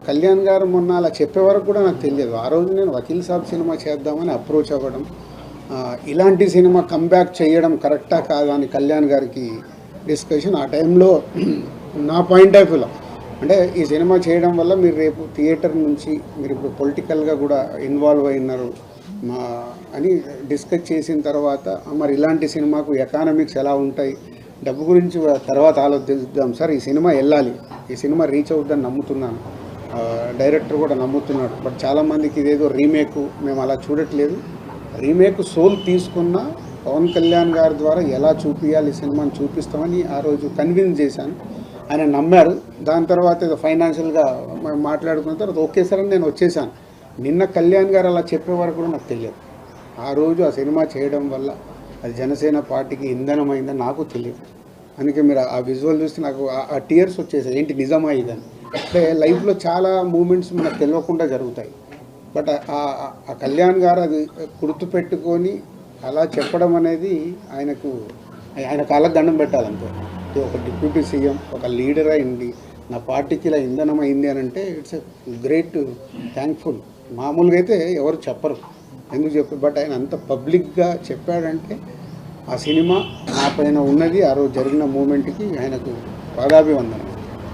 కళ్యాణ్ గారు మొన్న అలా చెప్పే వరకు కూడా నాకు తెలియదు. ఆ రోజు నేను వకీల్ సాబ్ సినిమా చేద్దామని అప్రోచ్ అవ్వడం, ఇలాంటి సినిమా కంబ్యాక్ చేయడం కరెక్టా కాదా అని కళ్యాణ్ గారికి డిస్కషన్. ఆ టైంలో నా పాయింట్ ఆఫ్ వ్యూలో అంటే ఈ సినిమా చేయడం వల్ల మీరు రేపు థియేటర్ నుంచి మీరు ఇప్పుడు పొలిటికల్గా కూడా ఇన్వాల్వ్ అయినారు అని డిస్కస్ చేసిన తర్వాత, మరి ఇలాంటి సినిమాకు ఎకానమిక్స్ ఎలా ఉంటాయి, డబ్బు గురించి తర్వాత ఆలోచిద్దాం సార్, ఈ సినిమా వెళ్ళాలి, ఈ సినిమా రీచ్ అవుద్దని నమ్ముతున్నాను, డైరెక్టర్ కూడా నమ్ముతున్నాడు. బట్ చాలామందికి ఇదేదో రీమేక్, మేము అలా చూడట్లేదు, రీమేక్ సోల్ తీసుకున్న పవన్ కళ్యాణ్ గారి ద్వారా ఎలా చూపించాలి ఈ సినిమాని చూపిస్తామని ఆ రోజు కన్విన్స్ చేశాను. ఆయన నమ్మారు. దాని తర్వాత ఏదో ఫైనాన్షియల్గా మాట్లాడుకున్న తర్వాత ఓకే సార్ అని నేను వచ్చేసాను. నిన్న కళ్యాణ్ గారు అలా చెప్పే వరకు కూడా నాకు తెలియదు. ఆ రోజు ఆ సినిమా చేయడం వల్ల అది జనసేన పార్టీకి ఇంధనమైందని నాకు తెలియదు. అందుకే మీరు ఆ విజువల్ చూస్తే నాకు ఆ టీయర్స్ వచ్చేసాయి, ఏంటి నిజమా ఇదని. అంటే లైఫ్లో చాలా మూమెంట్స్ మనకు తెలియకుండా జరుగుతాయి. బట్ ఆ కళ్యాణ్ గారు అది గుర్తుపెట్టుకొని అలా చెప్పడం అనేది ఆయన కాళ్ళకు దండం పెట్టాలంతే. ఒక డిప్యూటీ సీఎం, ఒక లీడర్ అయింది, నా పార్టీకి ఇలా ఇంధనం అయింది అని అంటే ఇట్స్ ఎ గ్రేట్ థ్యాంక్ఫుల్. మామూలుగా అయితే ఎవరు చెప్పరు, ఎందుకు చెప్పారు, బట్ ఆయన అంత పబ్లిక్గా చెప్పాడంటే ఆ సినిమా నా పైన ఉన్నది, ఆ రోజు జరిగిన మూమెంట్కి ఆయనకు పాదాభివందనం.